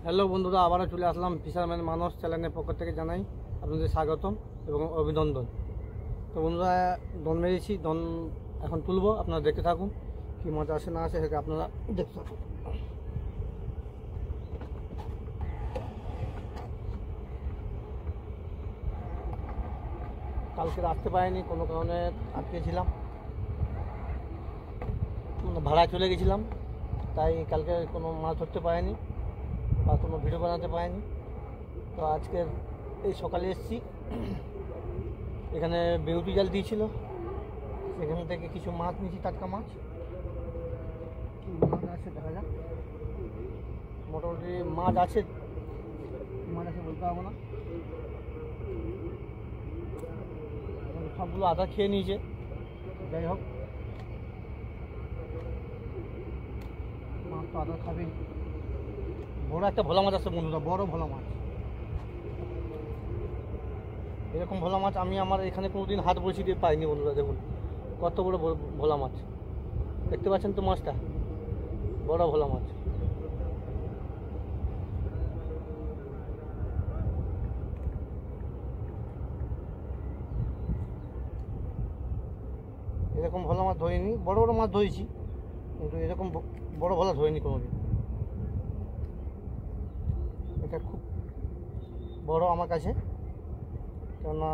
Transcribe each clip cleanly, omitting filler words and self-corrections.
Hello বন্ধুরা, আবারও চলে আসলাম ফিশারম্যান মানস চ্যানেলের পক্ষ থেকে জানাই আপনাদের স্বাগতম এবং অভিনন্দন। তো বন্ধুরা, দন মেরেছি, দন এখন তুলবো, আপনারা দেখতে থাকুন কী মাছ আসে না আসে সেটা আপনারা দেখতে থাকুন। কালকে আসতে পারিনি, কোনো কারণে আটকেছিলাম, ভাড়া চলে গেছিলাম, তাই কালকে কোনো মাছ ধরতে পারিনি বা কোনো ভিডিও বানাতে পারিনি। তো আজকের এই সকালে এসেছি, এখানে বেউটি জাল দিয়েছিল, সেখান থেকে কিছু মাছ নিয়েছি, টাটকা মাছ। কী মাছ আছে দেখা যাক, মোটামুটি মাছ আছে বলতে পারবো না, সবগুলো আধা খেয়ে নিয়েছে। যাই হোক, মাছ তো আধা খাবেই। বড় একটা ভোলা মাছ আছে বন্ধুরা, বড় ভোলা মাছ। এরকম ভোলা মাছ আমি আমার এখানে কোনোদিন হাত বসি দিয়ে পাইনি বন্ধুরা। দেখুন কত বড় ভোলা মাছ, দেখতে পাচ্ছেন তো মাছটা, বড় ভোলা মাছ। এরকম ভোলা মাছ ধরিনি, বড় বড় মাছ ধরেছি, কিন্তু এরকম বড় ভোলা ধরিনি কোনোদিন। এটা খুব বড় আমার কাছে, কেননা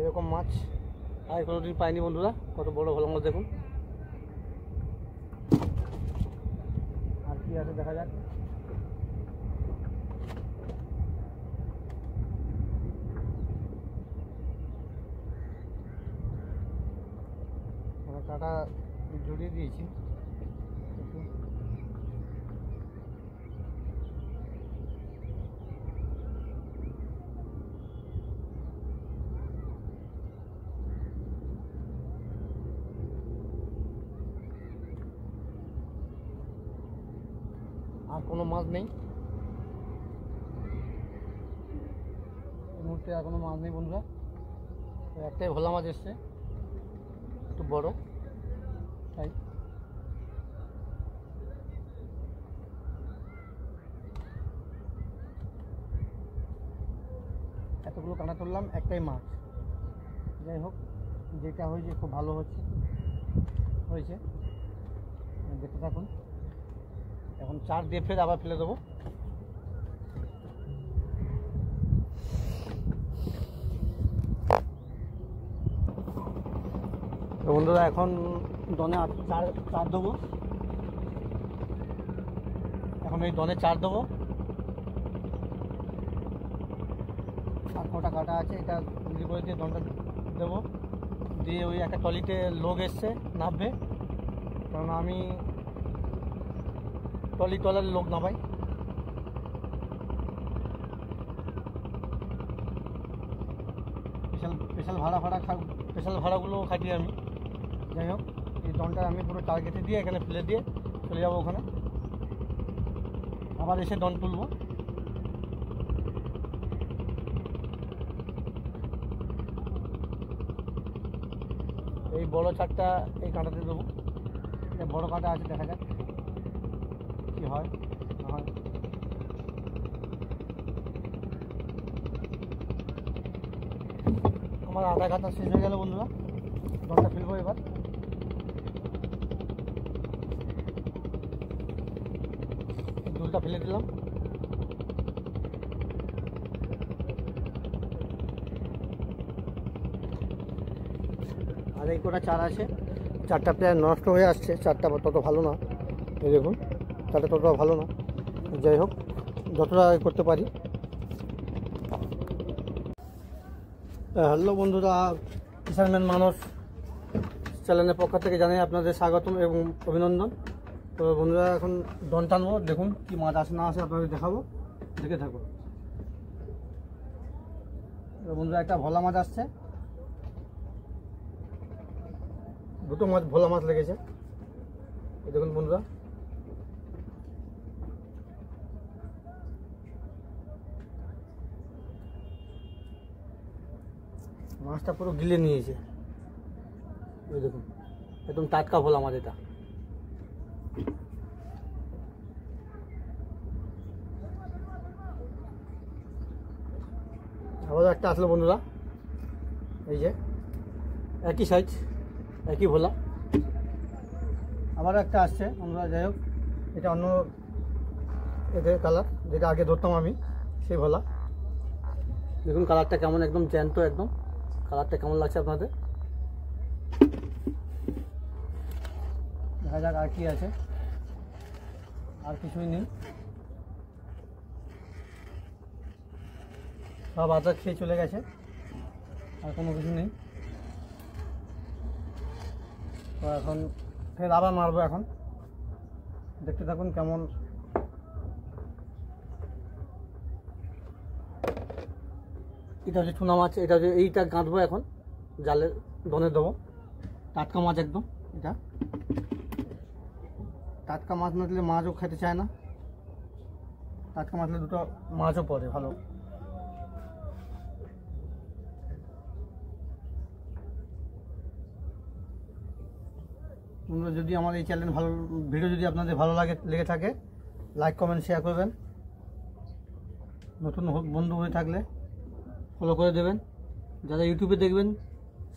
এরকম মাছ আর কোনোদিন পাইনি বন্ধুরা। কত বড় ভোলা মাছ দেখুন। আর কি আছে দেখা যাক। কাটা জড়িয়ে দিয়েছি, আর কোনো মাছ নেই এই মুহূর্তে, আর কোনো মাছ নেই বন্ধুরা। একটাই ভোলা মাছ এসছে, একটু বড়, তাই এতগুলো কাঁটা তুললাম, একটাই মাছ। যাই হোক, যেটা হয়েছে খুব ভালো হয়েছে, দেখতে থাকুন। এখন চার দিয়ে ফের আবার ফেলে দেবো। তো বন্ধুরা, এখন দনে চার দেবো, এখন এই দনে চার দেবো। আর কটা কাটা আছে, এটা গুলি করে দিয়ে দনটা দেবো, দিয়ে ওই একটা টলিতে লোক এসছে, নামবে, কারণ আমি টলি টলার লোক নামাই। স্পেশাল ভাড়াগুলো খাটি আমি। যাই হোক, এই দনটা আমি পুরো টার্গেটে দিয়ে এখানে ফেলে দিয়ে চলে যাবো ওখানে, আবার এসে দন তুলবো। এই বড় চারটা এই কাঁটাতে দেবো, বড় কাঁটা আছে, দেখা যাক কি হয় না হয়। আমার আধা কাঁটা শেষ হয়ে গেল বন্ধুরা, দনটা ফেলবো এবার। দুলটা ফেলে দিলাম। আর এই কটা চার আছে, চারটা প্রায় নষ্ট হয়ে আসছে, চারটা তত ভালো না। এই দেখুন, চারটা ততটা ভালো না। যাই হোক, যতটা করতে পারি। হ্যালো বন্ধুরা, ফিশারম্যান মানস চ্যানেলের পক্ষ থেকে জানাই আপনাদের স্বাগতম এবং অভিনন্দন। তো বন্ধুরা, এখন দন টানবো, দেখুন কি মাছ আসে না আসে আপনাদের দেখাবো, দেখে থাকুন। বন্ধুরা, একটা ভোলা মাছ আসছে, দুটো মাছ ভোলা মাছ লেগেছে, দেখুন বন্ধুরা। মাছটা পুরো গিলে নিয়েছে, ওই দেখুন। একদম টাটকা ভোলা মাছ এটা। আবার একটা আসলো বন্ধুরা, এই যে একই সাইজ, একই ভোলা। আবার একটা আসছে বন্ধুরা, যাই হোক এটা অন্য এদের কালার, যেটা আগে ধরতাম আমি সেই ভোলা। দেখুন কালারটা কেমন, একদম জ্যান্ত, একদম কালারটা কেমন লাগছে আপনাদের। দেখা যাক আর কি আছে, আর কিছুই নেই, সব আদা খেয়ে চলে গেছে, আর কোনো কিছু নেই। তো এখন ফের আবার মারবো, এখন দেখতে থাকুন কেমন। এটা হচ্ছে চুনা মাছ, এটা হচ্ছে এইটা গাঁথবো এখন, জালে দনে দেবো। টাটকা মাছ একদম, এটা টাটকা মাছ না দিলে মাছও খেতে চায় না, টাটকা মাছ দিলে দুটো মাছও পড়ে ভালো। যদি আমার এই চ্যানেল ভালো ভিডিও যদি আপনাদের ভালো লেগে থাকে, লাইক কমেন্ট শেয়ার করবেন। নতুন বন্ধু হয়ে থাকলে ফলো করে দেবেন, যারা ইউটিউবে দেখবেন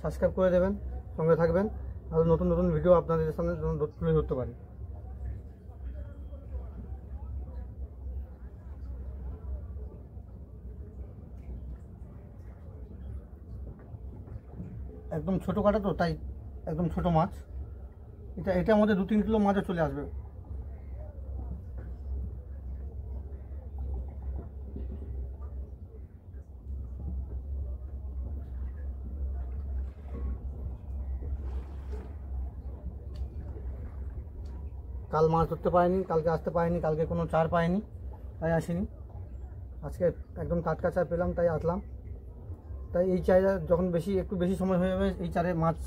সাবস্ক্রাইব করে দেবেন, সঙ্গে থাকবেন, আরও নতুন নতুন ভিডিও আপনাদের সামনে তুলে ধরতে পারি। একদম ছোটো কাটা তো, তাই একদম ছোটো মাছ। এটার মধ্যে 2-3 কিলো মাছও চলে আসবে। কাল মাছ ধরতে পারিনি, কালকে আসতে পারিনি, কালকে কোনো চার পাইনি, তাই আসিনি। আজকে একদম টাটকা চার পেলাম, তাই আসলাম। তাই এই চারে যখন একটু বেশি সময় হয়ে যাবে, এই চারে মাছ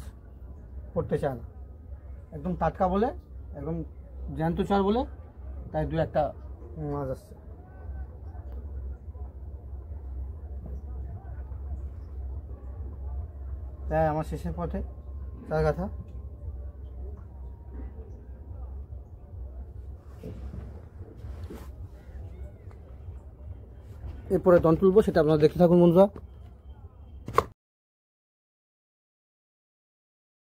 পড়তে চায় না, একদম টাটকা বলে, একদম জ্যান্ত চার বলে, তাই 2-1টা মাছ আসছে। তাই আমার শেষের পথে চার গাথা। এরপরে দন তুলবো, সেটা আপনারা দেখতে থাকুন বন্ধুরা।